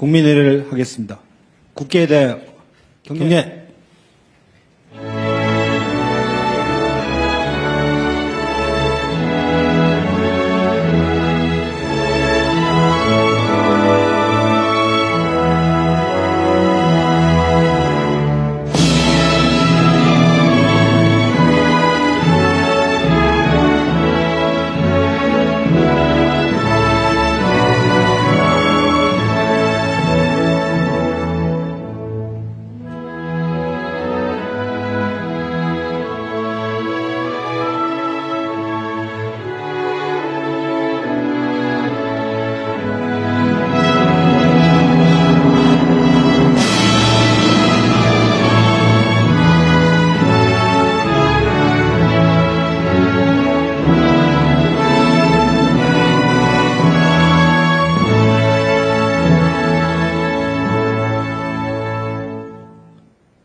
국민의례를 하겠습니다. 국회에 대하여 경례.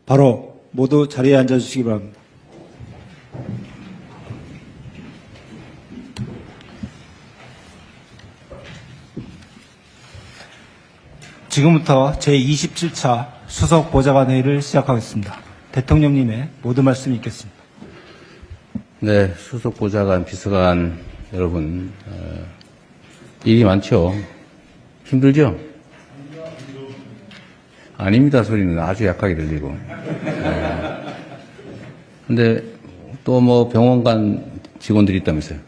바로 모두 자리에 앉아주시기 바랍니다. 지금부터 제27차 수석 보좌관 회의를 시작하겠습니다. 대통령님의 모든 말씀이 있겠습니다. 네, 수석 보좌관, 비서관 여러분, 일이 많죠? 힘들죠? 아닙니다 소리는 아주 약하게 들리고. 근데 또 뭐 병원 간 직원들이 있다면서요?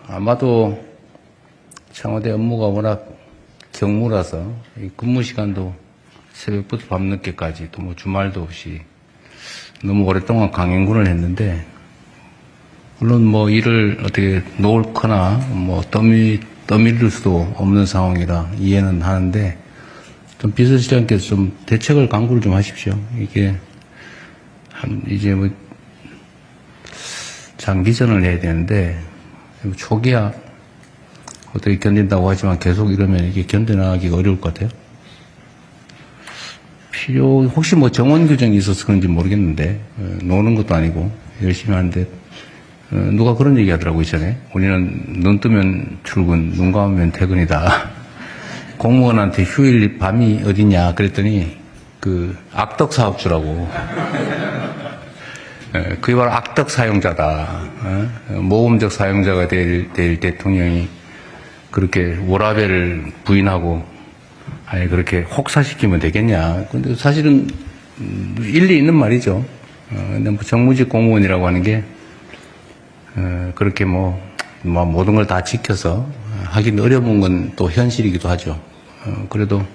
아마도 청와대 업무가 워낙 경무라서 이 근무 시간도 새벽부터 밤늦게까지 또 뭐 주말도 없이 너무 오랫동안 강행군을 했는데, 물론 뭐 일을 어떻게 놓거나 뭐 떠밀릴 수도 없는 상황이라 이해는 하는데, 좀 비서실장께서 좀 대책을 강구를 좀 하십시오. 이게 이제 뭐 장기전을 해야 되는데 초기야 어떻게 견딘다고 하지만 계속 이러면 이게 견뎌나가기가 어려울 것 같아요. 혹시 뭐 정원 규정이 있어서 그런지 모르겠는데, 노는 것도 아니고 열심히 하는데, 누가 그런 얘기 하더라고요, 전에. 우리는 눈 뜨면 출근, 눈 감으면 퇴근이다. 공무원한테 휴일 밤이 어디냐 그랬더니 그 악덕 사업주라고. 그게 바로 악덕 사용자다. 모범적 사용자가 될 대통령이 그렇게 워라밸을 부인하고 아예 그렇게 혹사시키면 되겠냐. 근데 사실은 일리 있는 말이죠. 근데 뭐 정무직 공무원이라고 하는 게 그렇게 뭐 모든 걸 다 지켜서 하긴 어려운 건 또 현실이기도 하죠. 그래도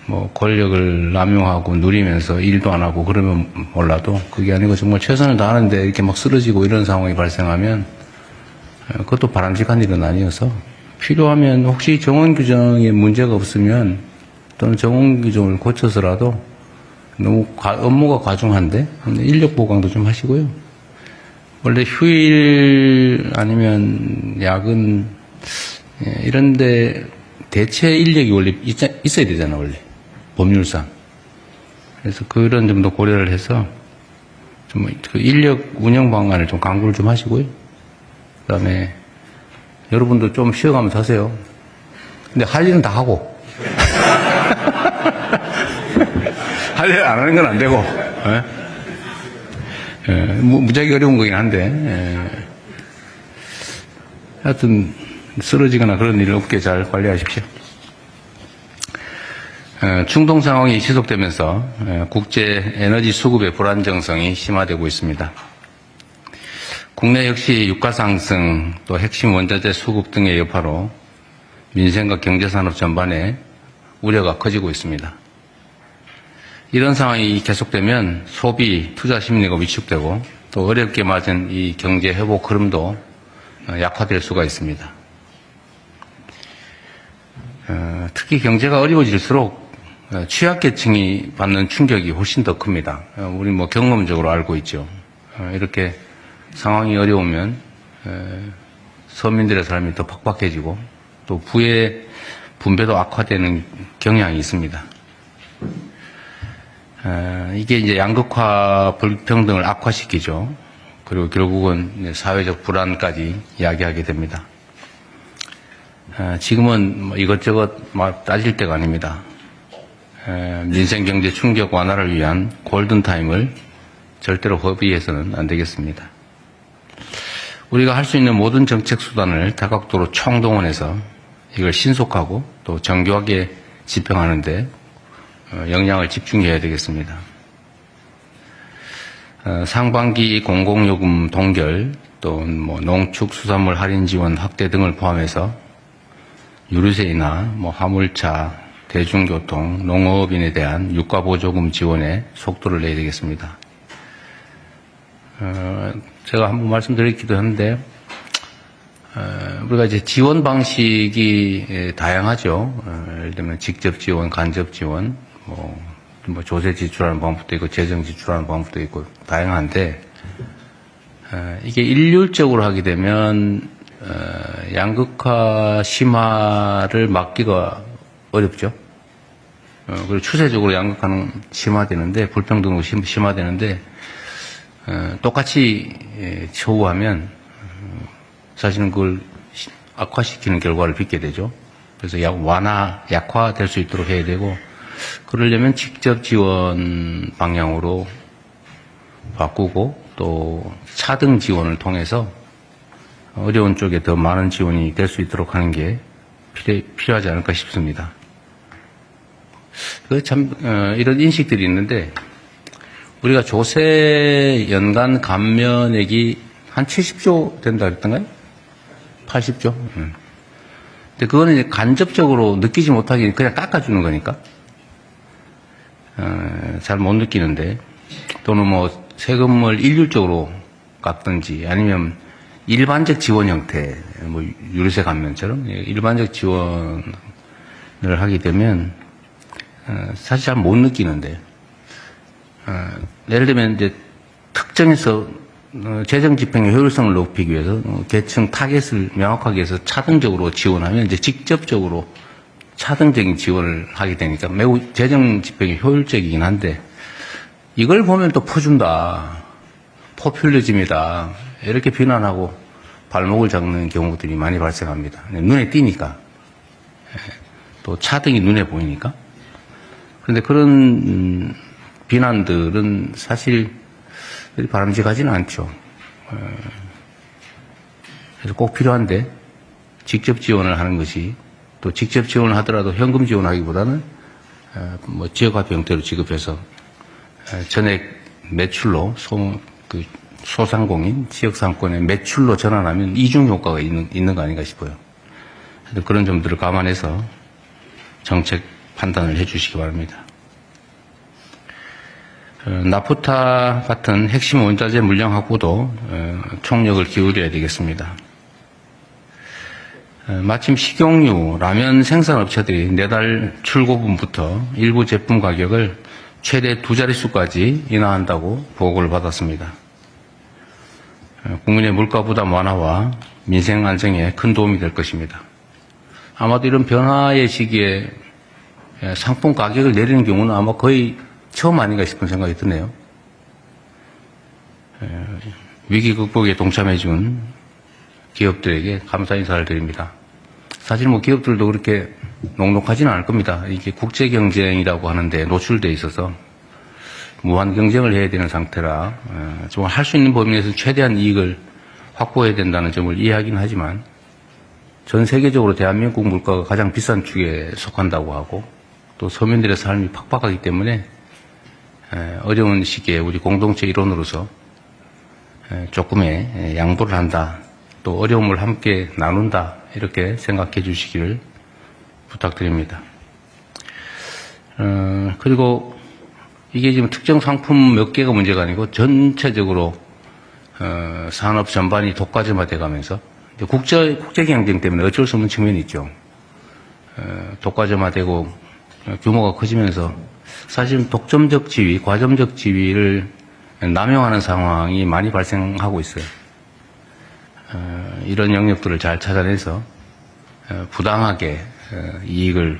뭐 권력을 남용하고 누리면서 일도 안 하고 그러면 몰라도, 그게 아니고 정말 최선을 다하는데 이렇게 막 쓰러지고 이런 상황이 발생하면 그것도 바람직한 일은 아니어서, 필요하면 혹시 정원 규정에 문제가 없으면 또는 정원 규정을 고쳐서라도, 너무 업무가 과중한데 인력 보강도 좀 하시고요. 원래 휴일 아니면 야근 이런데 대체 인력이 원래 있어야 되잖아, 원래 법률상. 그래서 그런 점도 고려를 해서 좀 그 인력 운영 방안을 좀 강구를 좀 하시고요. 그다음에 여러분도 좀 쉬어가면서 하세요. 근데 할 일은 다 하고 할 일 안 하는 건 안 되고. 무지하게 어려운 거긴 한데, 하여튼 쓰러지거나 그런 일 없게 잘 관리하십시오. 중동 상황이 지속되면서 국제 에너지 수급의 불안정성이 심화되고 있습니다. 국내 역시 유가 상승, 또 핵심 원자재 수급 등의 여파로 민생과 경제산업 전반에 우려가 커지고 있습니다. 이런 상황이 계속되면 소비, 투자 심리가 위축되고 또 어렵게 맞은 이 경제 회복 흐름도 약화될 수가 있습니다. 특히 경제가 어려워질수록 취약계층이 받는 충격이 훨씬 더 큽니다. 우리 뭐 경험적으로 알고 있죠. 이렇게 상황이 어려우면 서민들의 삶이 더 팍팍해지고 또 부의 분배도 악화되는 경향이 있습니다. 이게 이제 양극화 불평등을 악화시키죠. 그리고 결국은 사회적 불안까지 이야기하게 됩니다. 지금은 뭐 이것저것 막 따질 때가 아닙니다. 민생 경제 충격 완화를 위한 골든타임을 절대로 허비해서는 안 되겠습니다. 우리가 할 수 있는 모든 정책 수단을 다각도로 총동원해서 이걸 신속하고 또 정교하게 집행하는데 역량을 집중해야 되겠습니다. 상반기 공공요금 동결, 또 뭐 농축수산물 할인 지원 확대 등을 포함해서 유류세이나 뭐 화물차, 대중교통, 농업인에 대한 유가보조금 지원에 속도를 내야 되겠습니다. 제가 한번 말씀드렸기도 한데, 우리가 이제 지원 방식이 다양하죠. 예를 들면 직접 지원, 간접 지원, 뭐 조세 지출하는 방법도 있고, 재정 지출하는 방법도 있고, 다양한데, 이게 일률적으로 하게 되면, 양극화 심화를 막기가 어렵죠. 그리고 추세적으로 양극화는 심화되는데, 불평등도 심화되는데, 똑같이 처우하면 사실은 그걸 악화시키는 결과를 빚게 되죠. 그래서 약화될 수 있도록 해야 되고, 그러려면 직접 지원 방향으로 바꾸고 또 차등 지원을 통해서 어려운 쪽에 더 많은 지원이 될 수 있도록 하는 게 필요하지 않을까 싶습니다. 이런 인식들이 있는데, 우리가 조세 연간 감면액이 한 70조 된다 그랬던가요? 80조? 근데 그거는 이제 간접적으로 느끼지 못하게 그냥 깎아주는 거니까, 잘 못 느끼는데, 또는 뭐 세금을 일률적으로 깎든지 아니면 일반적 지원 형태, 뭐 유류세 감면처럼 일반적 지원을 하게 되면, 사실 잘 못 느끼는데, 예를 들면 이제 특정해서 재정 집행의 효율성을 높이기 위해서 계층 타겟을 명확하게 해서 차등적으로 지원하면 이제 직접적으로 차등적인 지원을 하게 되니까 매우 재정 집행이 효율적이긴 한데, 이걸 보면 또 퍼준다, 포퓰리즘이다 이렇게 비난하고 발목을 잡는 경우들이 많이 발생합니다. 눈에 띄니까, 또 차등이 눈에 보이니까. 그런데 그런 비난들은 사실 바람직하지는 않죠. 그래서 꼭 필요한데, 직접 지원을 하는 것이, 또 직접 지원을 하더라도 현금 지원하기보다는 뭐 지역화폐 형태로 지급해서 전액 매출로 소상공인 지역상권의 매출로 전환하면 이중 효과가 있는 거 아닌가 싶어요. 그런 점들을 감안해서 정책 판단을 해주시기 바랍니다. 나프타 같은 핵심 원자재 물량 확보도 총력을 기울여야 되겠습니다. 마침 식용유, 라면 생산업체들이 내달 출고분부터 일부 제품 가격을 최대 2자릿수까지 인하한다고 보고를 받았습니다. 국민의 물가 부담 완화와 민생 안정에 큰 도움이 될 것입니다. 아마도 이런 변화의 시기에 상품 가격을 내리는 경우는 아마 거의 처음 아닌가 싶은 생각이 드네요. 위기 극복에 동참해준 기업들에게 감사 인사를 드립니다. 사실 뭐 기업들도 그렇게 녹록하지는 않을 겁니다. 이게 국제 경쟁이라고 하는데 노출돼 있어서 무한 경쟁을 해야 되는 상태라 좀 할 수 있는 범위 내에서 최대한 이익을 확보해야 된다는 점을 이해하긴 하지만, 전 세계적으로 대한민국 물가가 가장 비싼 축에 속한다고 하고, 또 서민들의 삶이 팍팍하기 때문에 어려운 시기에 우리 공동체 일원으로서 조금의 양보를 한다, 또 어려움을 함께 나눈다, 이렇게 생각해 주시기를 부탁드립니다. 그리고 이게 지금 특정 상품 몇 개가 문제가 아니고 전체적으로 산업 전반이 독과점화돼 가면서 국제 경쟁 때문에 어쩔 수 없는 측면이 있죠. 독과점화되고 규모가 커지면서 사실 독점적 지위, 과점적 지위를 남용하는 상황이 많이 발생하고 있어요. 이런 영역들을 잘 찾아내서 부당하게 이익을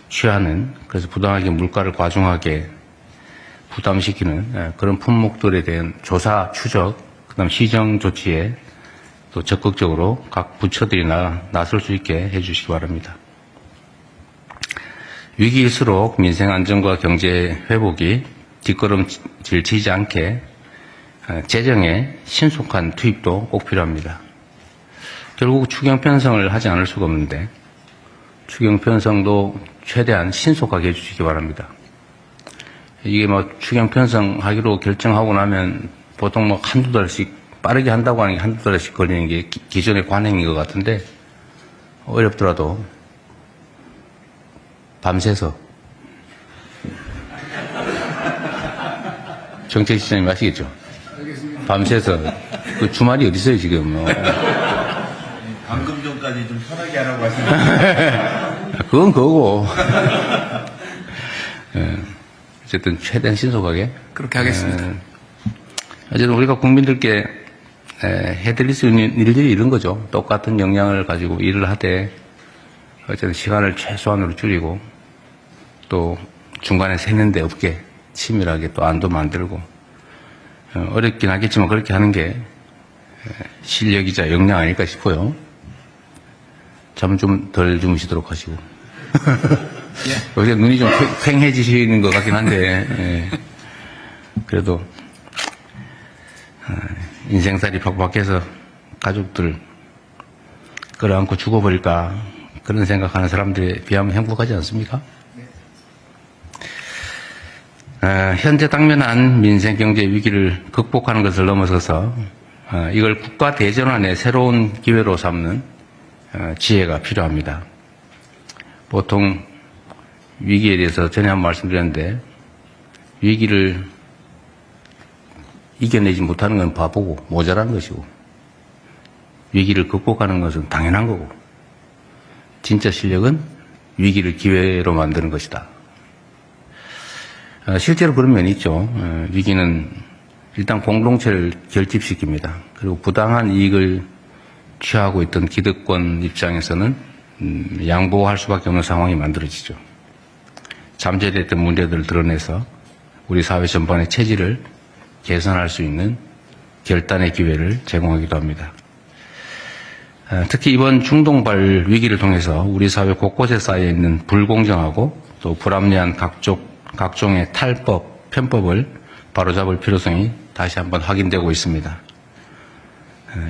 취하는, 그래서 부당하게 물가를 과중하게 부담시키는 그런 품목들에 대한 조사, 추적, 그다음 시정 조치에 또 적극적으로 각 부처들이 나설 수 있게 해주시기 바랍니다. 위기일수록 민생 안정과 경제 회복이 뒷걸음질 치지 않게 재정의 신속한 투입도 꼭 필요합니다. 결국 추경 편성을 하지 않을 수가 없는데 추경 편성도 최대한 신속하게 해주시기 바랍니다. 이게 뭐 추경 편성하기로 결정하고 나면 보통 뭐 한두 달씩 빠르게 한다고 하는 게 한두 달씩 걸리는 게 기존의 관행인 것 같은데 어렵더라도 밤새서 정책 시장님 아시겠죠? 밤새서 그 주말이 어디 있어요 지금? 방금 전까지 좀 편하게 하라고 하시는데 그건 그거고. 어쨌든 최대한 신속하게 그렇게 하겠습니다. 어쨌든 우리가 국민들께 해드릴 수 있는 일들이 이런 거죠. 똑같은 역량을 가지고 일을 하되 어쨌든 시간을 최소한으로 줄이고 또 중간에 새는 데 없게 치밀하게 또 안도 만들고 어렵긴 하겠지만 그렇게 하는 게 실력이자 역량 아닐까 싶어요. 잠 좀 덜 주무시도록 하시고. 요새 눈이 좀 팽해지시는 것 같긴 한데, 그래도, 인생살이 팍팍해서 가족들 끌어안고 죽어버릴까, 그런 생각하는 사람들에 비하면 행복하지 않습니까? 현재 당면한 민생 경제 위기를 극복하는 것을 넘어서서, 이걸 국가 대전환의 새로운 기회로 삼는 지혜가 필요합니다. 보통 위기에 대해서 전에 한번 말씀드렸는데 위기를 이겨내지 못하는 건 바보고 모자란 것이고 위기를 극복하는 것은 당연한 거고 진짜 실력은 위기를 기회로 만드는 것이다. 실제로 그런 면이 있죠. 위기는 일단 공동체를 결집시킵니다. 그리고 부당한 이익을 취하고 있던 기득권 입장에서는 양보할 수밖에 없는 상황이 만들어지죠. 잠재됐던 문제들을 드러내서 우리 사회 전반의 체질을 개선할 수 있는 결단의 기회를 제공하기도 합니다. 특히 이번 중동발 위기를 통해서 우리 사회 곳곳에 쌓여 있는 불공정하고 또 불합리한 각종의 탈법, 편법을 바로잡을 필요성이 다시 한번 확인되고 있습니다.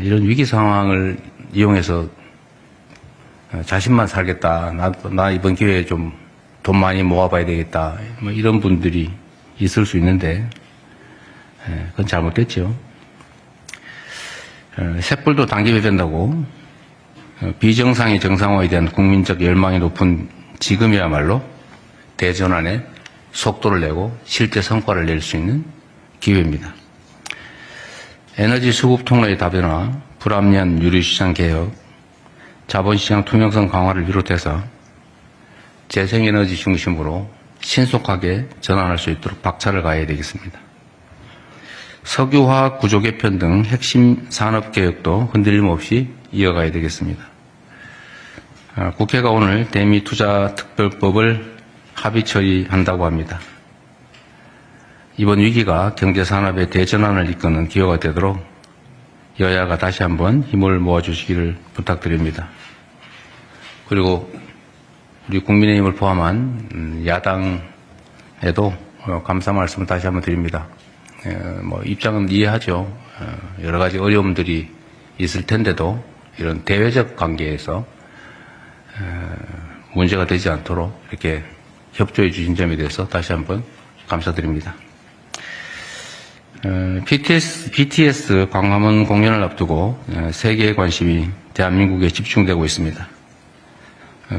이런 위기 상황을 이용해서 자신만 살겠다. 나 이번 기회에 좀 돈 많이 모아봐야 되겠다. 뭐 이런 분들이 있을 수 있는데, 그건 잘못됐죠. 쇳불도 당겨야 된다고 비정상의 정상화에 대한 국민적 열망이 높은 지금이야말로 대전환에 속도를 내고 실제 성과를 낼 수 있는 기회입니다. 에너지 수급 통로의 다변화, 불합리한 유류시장 개혁, 자본시장 투명성 강화를 비롯해서 재생에너지 중심으로 신속하게 전환할 수 있도록 박차를 가해야 되겠습니다. 석유화학 구조 개편 등 핵심 산업개혁도 흔들림 없이 이어가야 되겠습니다. 국회가 오늘 대미투자특별법을 합의 처리한다고 합니다. 이번 위기가 경제산업의 대전환을 이끄는 기회가 되도록 여야가 다시 한번 힘을 모아주시기를 부탁드립니다. 그리고 우리 국민의힘을 포함한 야당에도 감사 말씀을 다시 한번 드립니다. 뭐 입장은 이해하죠. 여러 가지 어려움들이 있을 텐데도 이런 대외적 관계에서 문제가 되지 않도록 이렇게 협조해 주신 점에 대해서 다시 한번 감사드립니다. BTS 광화문 공연을 앞두고 세계의 관심이 대한민국에 집중되고 있습니다.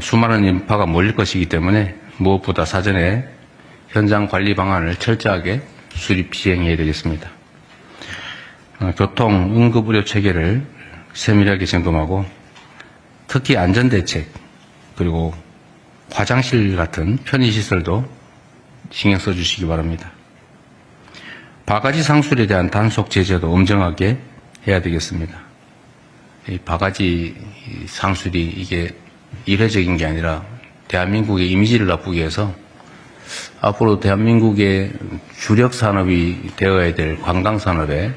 수많은 인파가 몰릴 것이기 때문에 무엇보다 사전에 현장 관리 방안을 철저하게 수립 시행해야 되겠습니다. 교통, 응급의료 체계를 세밀하게 점검하고 특히 안전대책 그리고 화장실 같은 편의시설도 신경 써주시기 바랍니다. 바가지 상술에 대한 단속 제재도 엄정하게 해야 되겠습니다. 이 바가지 상술이 이게 일회적인 게 아니라 대한민국의 이미지를 나쁘게 해서 앞으로 대한민국의 주력 산업이 되어야 될 관광 산업에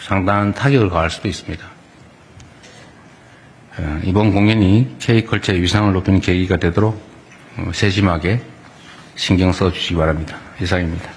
상당한 타격을 가할 수도 있습니다. 이번 공연이 K컬처의 위상을 높이는 계기가 되도록 세심하게 신경 써주시기 바랍니다. 이상입니다.